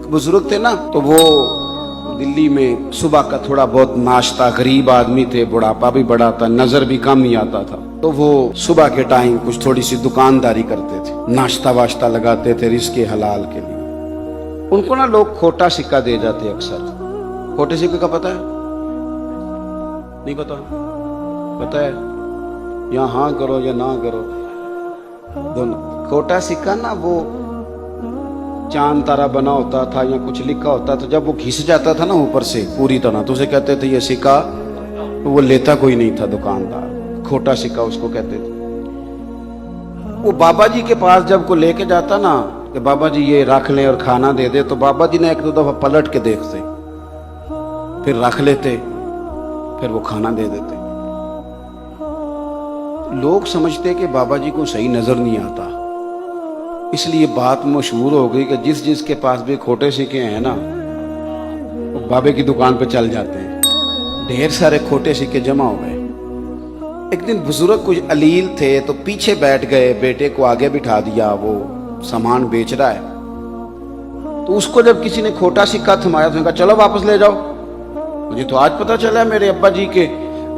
बुजुर्ग थे ना, तो वो दिल्ली में सुबह का थोड़ा बहुत नाश्ता, गरीब आदमी थे, बुढ़ापा भी बड़ा था, नजर भी कम ही आता था, तो वो सुबह के टाइम कुछ थोड़ी सी दुकानदारी करते थे, नाश्ता वाश्ता लगाते थे रिज़्क़े हलाल के लिए। उनको ना लोग खोटा सिक्का दे जाते अक्सर। खोटे सिक्के का पता है? नहीं पता? पता है? या हाँ करो या ना करो, दोनों। खोटा सिक्का ना वो चांद तारा बना होता था या कुछ लिखा होता, तो जब वो घिस जाता था ना ऊपर से पूरी तरह, तो उसे कहते थे ये सिक्का, तो वो लेता कोई नहीं था दुकानदार, खोटा सिक्का उसको कहते थे। वो बाबा जी के पास जब को लेके जाता ना कि बाबा जी ये रख लें और खाना दे दे, तो बाबा जी ने एक दो दफा पलट के देखते, फिर रख लेते, फिर वो खाना दे देते। लोग समझते कि बाबा जी को सही नजर नहीं आता, इसलिए बात मशहूर हो गई कि जिस जिसके पास भी खोटे सिक्के हैं ना, वो बाबे की दुकान पे चल जाते हैं। ढेर सारे खोटे सिक्के जमा हो गए। एक दिन बुजुर्ग कुछ अलील थे, तो पीछे बैठ गए, बेटे को आगे बिठा दिया, वो सामान बेच रहा है। तो उसको जब किसी ने खोटा सिक्का थमाया, तो कहा चलो वापस ले जाओ, मुझे तो आज पता चला है मेरे अब्बा जी के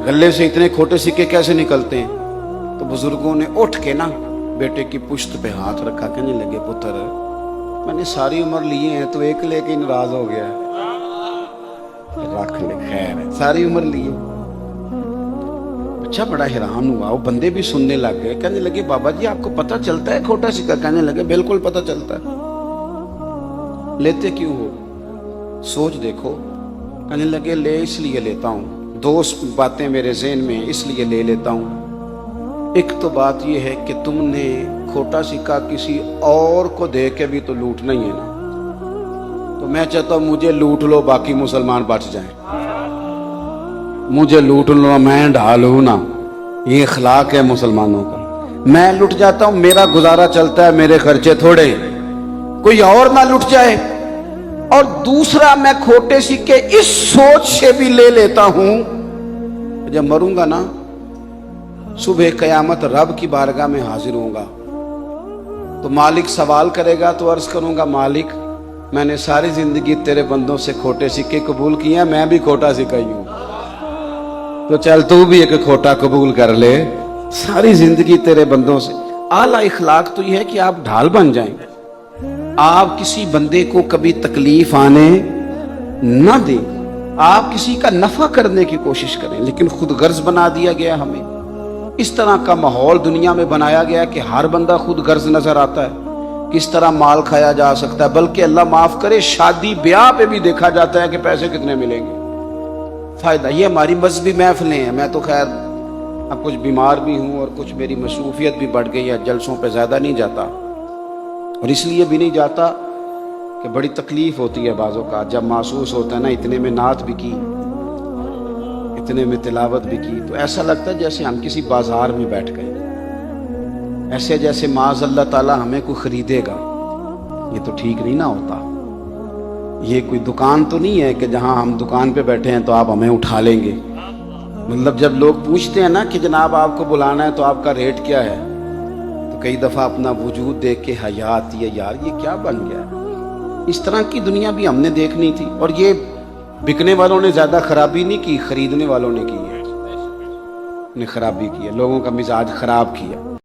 गले से इतने खोटे सिक्के कैसे निकलते हैं। तो बुजुर्गों ने उठ के ना बेटे की पुश्त पे हाथ रखा, कहने लगे पुत्र, मैंने सारी उम्र लिए हैं, तो एक लेके नाराज हो गया, रख ले, खैर है, सारी उम्र लिए। बच्चा बड़ा हैरान हुआ, वो बंदे भी सुनने लग गए, कहने लगे बाबा जी आपको पता चलता है खोटा सिक्का? कहने लगे बिल्कुल पता चलता है। लेते क्यों हो? सोच देखो। कहने लगे ले इसलिए लेता हूँ, दो बातें मेरे ज़हन में इसलिए ले लेता हूँ। एक तो बात यह है कि तुमने खोटा सिक्का किसी और को दे के भी तो लूटना ही है ना, तो मैं चाहता हूं मुझे लूट लो, बाकी मुसलमान बच जाएं। मुझे लूट लो, मैं ढालू ना, ये अखलाक है मुसलमानों का। मैं लुट जाता हूं, मेरा गुजारा चलता है, मेरे खर्चे थोड़े, कोई और ना लुट जाए। और दूसरा, मैं खोटे सिक्के इस सोच से भी ले लेता हूं, जब मरूंगा ना, सुबह कयामत रब की बारगाह में हाजिर होऊंगा, तो मालिक सवाल करेगा, तो अर्ज करूंगा मालिक मैंने सारी जिंदगी तेरे बंदों से खोटे सिक्के कबूल किए हैं, मैं भी खोटा सिक्का ही हूं, तो चल तू भी एक खोटा कबूल कर ले। सारी जिंदगी तेरे बंदों से। आला इखलाक तो यह है कि आप ढाल बन जाएंगे, आप किसी बंदे को कभी तकलीफ आने न दें, आप किसी का नफा करने की कोशिश करें, लेकिन खुद गर्ज बना दिया गया हमें। इस तरह का माहौल दुनिया में बनाया गया कि हर बंदा खुद गर्ज नजर आता है, किस तरह माल खाया जा सकता है। बल्कि अल्लाह माफ करे, शादी ब्याह पे भी देखा जाता है कि पैसे कितने मिलेंगे, फायदा। ये हमारी मजहबी महफिलें हैं। मैं तो खैर अब कुछ बीमार भी हूँ और कुछ मेरी मसरूफियत भी बढ़ गई है, जलसों पे ज्यादा नहीं जाता, और इसलिए भी नहीं जाता कि बड़ी तकलीफ होती है बाज़ों का, जब महसूस होता है ना इतने में नात भी की, इतने में तिलावत भी की, तो ऐसा लगता है जैसे हम किसी बाजार में बैठ गए, ऐसे जैसे माज़ अल्लाह ताला हमें कोई खरीदेगा। ये तो ठीक नहीं ना होता। ये कोई दुकान तो नहीं है कि जहां हम दुकान पे बैठे हैं तो आप हमें उठा लेंगे। मतलब जब लोग पूछते हैं ना कि जनाब आपको बुलाना है तो आपका रेट क्या है, तो कई दफ़ा अपना वजूद देख के हया आती है, यार ये क्या बन गया है। इस तरह की दुनिया भी हमने देखनी थी। और ये बिकने वालों ने ज्यादा खराबी नहीं की, खरीदने वालों ने की है, ने खराबी की है, लोगों का मिजाज खराब किया।